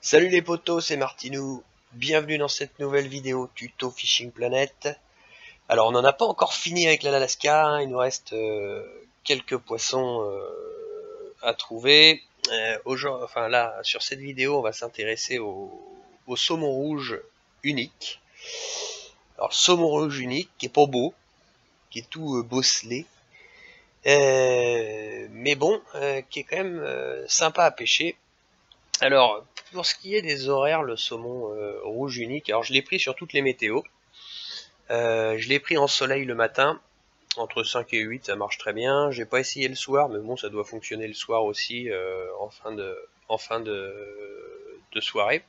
Salut les potos, c'est Martinou. Bienvenue dans cette nouvelle vidéo tuto Fishing Planet. Alors on n'en a pas encore fini avec l'Alaska, hein, il nous reste quelques poissons à trouver. Enfin là, sur cette vidéo, on va s'intéresser au saumon rouge unique. Alors le saumon rouge unique, qui est pas beau, qui est tout bosselé, mais bon, qui est quand même sympa à pêcher. Alors, pour ce qui est des horaires, le saumon rouge unique, alors je l'ai pris sur toutes les météos. Je l'ai pris en soleil le matin, entre 5 et 8, ça marche très bien. J'ai pas essayé le soir, mais bon, ça doit fonctionner le soir aussi, en fin de soirée.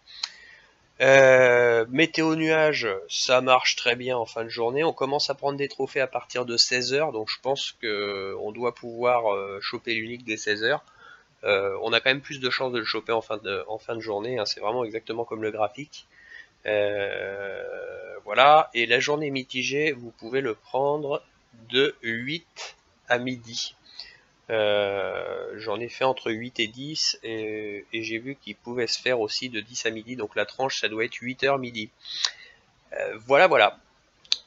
Météo nuage, ça marche très bien en fin de journée. On commence à prendre des trophées à partir de 16 h, donc je pense que on doit pouvoir choper l'unique dès 16 h. On a quand même plus de chances de le choper en fin de journée, hein, c'est vraiment exactement comme le graphique. Voilà, et la journée mitigée, vous pouvez le prendre de 8 à midi. J'en ai fait entre 8 et 10, et j'ai vu qu'il pouvait se faire aussi de 10 à midi, donc la tranche ça doit être 8 h midi. Voilà.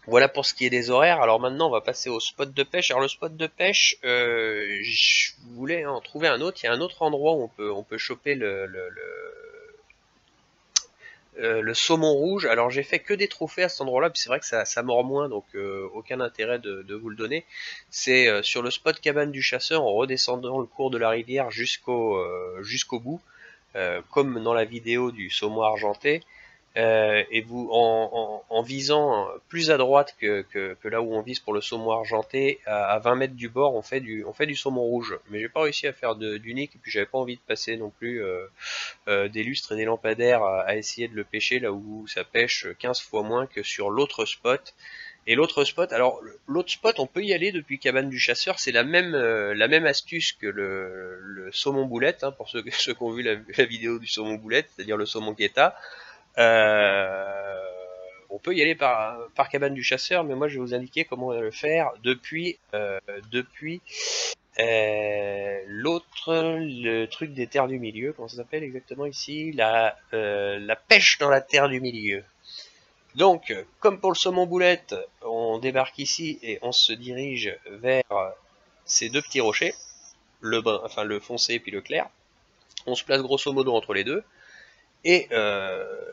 Voilà pour ce qui est des horaires. Alors maintenant, on va passer au spot de pêche. Alors le spot de pêche, je voulais en trouver un autre. Il y a un autre endroit où on peut choper le saumon rouge. Alors j'ai fait que des trophées à cet endroit-là, puis c'est vrai que ça mord moins, donc aucun intérêt de vous le donner. C'est sur le spot cabane du chasseur, en redescendant le cours de la rivière jusqu'au bout, comme dans la vidéo du saumon argenté. Et vous, en visant plus à droite que là où on vise pour le saumon argenté, à 20 mètres du bord, on fait du saumon rouge. Mais j'ai pas réussi à faire d'unique, et puis j'avais pas envie de passer non plus des lustres et des lampadaires à essayer de le pêcher là où ça pêche 15 fois moins que sur l'autre spot. Et l'autre spot, alors l'autre spot, on peut y aller depuis Cabane du Chasseur, c'est la même astuce que le saumon boulette, hein, pour ceux qui ont vu la vidéo du saumon boulette, c'est-à-dire le saumon guetta. On peut y aller par Cabane du Chasseur, mais moi je vais vous indiquer comment le faire depuis l'autre, le truc des terres du milieu, comment ça s'appelle exactement ici, la pêche dans la terre du milieu. Donc, comme pour le saumon boulette, on débarque ici et on se dirige vers ces deux petits rochers, le foncé puis le clair. On se place grosso modo entre les deux. Et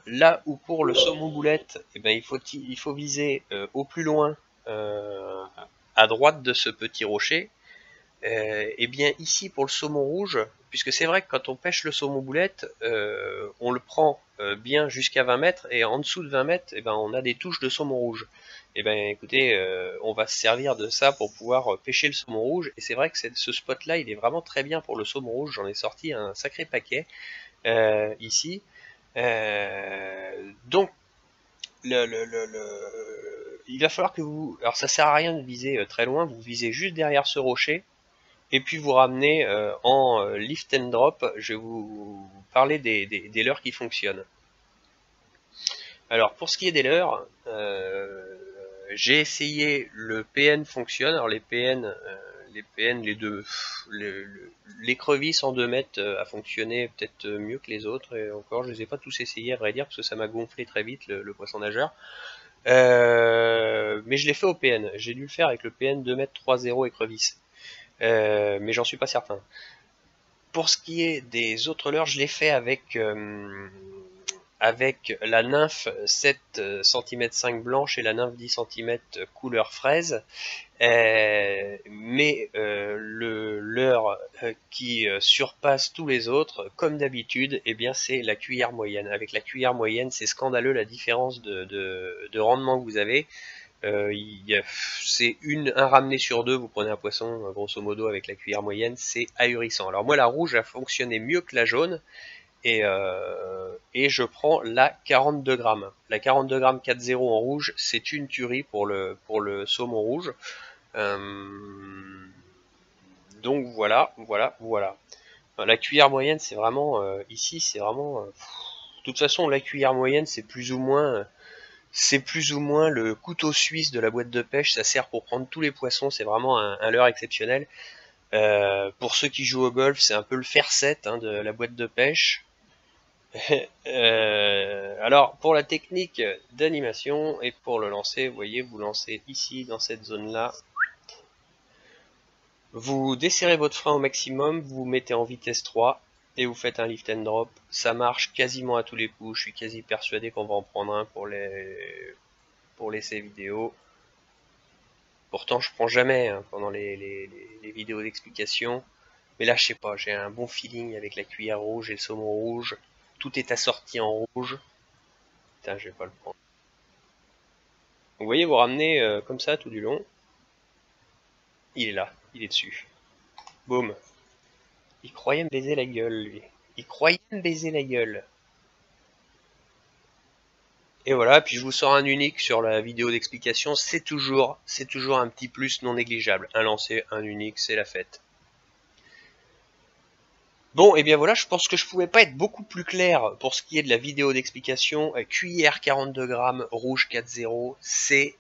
là où pour le saumon boulette, eh ben, il faut viser au plus loin, à droite de ce petit rocher. Et bien ici pour le saumon rouge, puisque c'est vrai que quand on pêche le saumon boulette, on le prend bien jusqu'à 20 mètres, et en dessous de 20 mètres, eh ben, on a des touches de saumon rouge. Et ben écoutez, on va se servir de ça pour pouvoir pêcher le saumon rouge, et c'est vrai que ce spot là il est vraiment très bien pour le saumon rouge. J'en ai sorti un sacré paquet ici. Donc il va falloir que vous, alors ça sert à rien de viser très loin, vous visez juste derrière ce rocher, et puis vous ramenez en lift and drop. Je vais vous parler des leurres qui fonctionnent. Alors pour ce qui est des leurres, j'ai essayé le PN fonctionne. Alors les PN, les deux, l'écrevisse en 2 mètres a fonctionné peut-être mieux que les autres, et encore je les ai pas tous essayés à vrai dire, parce que ça m'a gonflé très vite le poisson nageur. Mais je l'ai fait au PN, j'ai dû le faire avec le PN 2 mètres 3.0 écrevisse. Mais j'en suis pas certain. Pour ce qui est des autres leurres, je l'ai fait avec la nymphe 7 cm 5 blanche et la nymphe 10 cm couleur fraise. Mais le leurre qui surpasse tous les autres, comme d'habitude, eh bien c'est la cuillère moyenne. Avec la cuillère moyenne, c'est scandaleux la différence de rendement que vous avez. C'est un ramené sur deux, vous prenez un poisson grosso modo avec la cuillère moyenne, c'est ahurissant. Alors moi la rouge a fonctionné mieux que la jaune, et je prends la 42 grammes. La 42 grammes 4.0 en rouge, c'est une tuerie pour le saumon rouge. Donc voilà. La cuillère moyenne, c'est vraiment ici, c'est vraiment. De toute façon, la cuillère moyenne, c'est plus ou moins le couteau suisse de la boîte de pêche. Ça sert pour prendre tous les poissons. C'est vraiment un leurre exceptionnel. Pour ceux qui jouent au golf, c'est un peu le fer 7 hein, de la boîte de pêche. Alors pour la technique d'animation et pour le lancer, vous voyez, vous lancez ici dans cette zone là, vous desserrez votre frein au maximum, vous vous mettez en vitesse 3 et vous faites un lift and drop. Ça marche quasiment à tous les coups, je suis quasi persuadé qu'on va en prendre un pour l'essai vidéo. Pourtant je prends jamais hein, pendant les vidéos d'explication. Mais là je sais pas, j'ai un bon feeling avec la cuillère rouge et le saumon rouge. Tout est assorti en rouge. Putain, je vais pas le prendre. Vous voyez, vous ramenez comme ça tout du long. Il est là, il est dessus. Boum. Il croyait me baiser la gueule, lui. Il croyait me baiser la gueule. Et voilà, puis je vous sors un unique sur la vidéo d'explication. C'est toujours un petit plus non négligeable. Un lancer, un unique, c'est la fête. Bon, et bien voilà, je pense que je pouvais pas être beaucoup plus clair pour ce qui est de la vidéo d'explication. Cuillère 42 grammes, rouge 4-0, c'est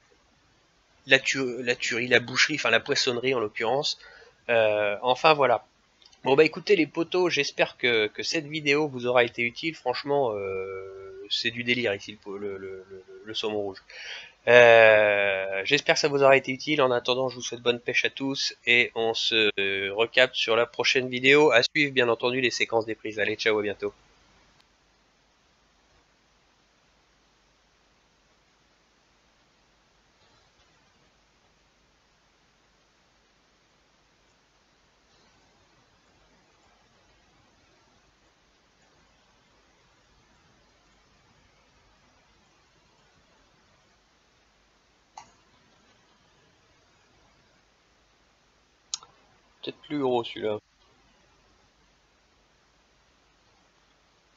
la tuerie, la boucherie, enfin la poissonnerie en l'occurrence. Enfin voilà. Bon bah écoutez les potos, j'espère que cette vidéo vous aura été utile. Franchement, c'est du délire ici le saumon rouge. J'espère que ça vous aura été utile. En attendant, je vous souhaite bonne pêche à tous et on se recapte sur la prochaine vidéo. À suivre bien entendu les séquences des prises. Allez, ciao, à bientôt. Peut-être plus gros celui-là.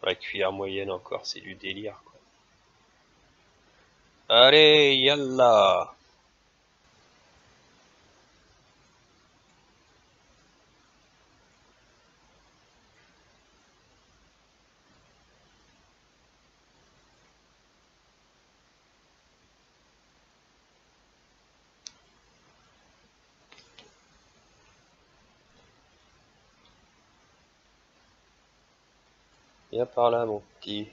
La cuillère moyenne encore, c'est du délire quoi. Allez, yallah. Viens par là mon petit.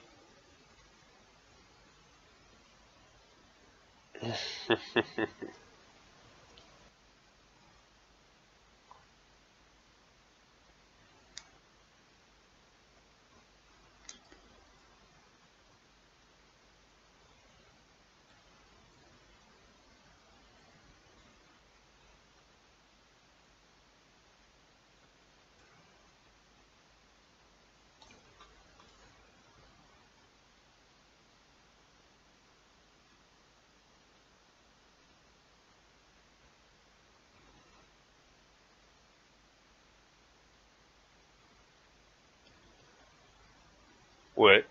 Ouais.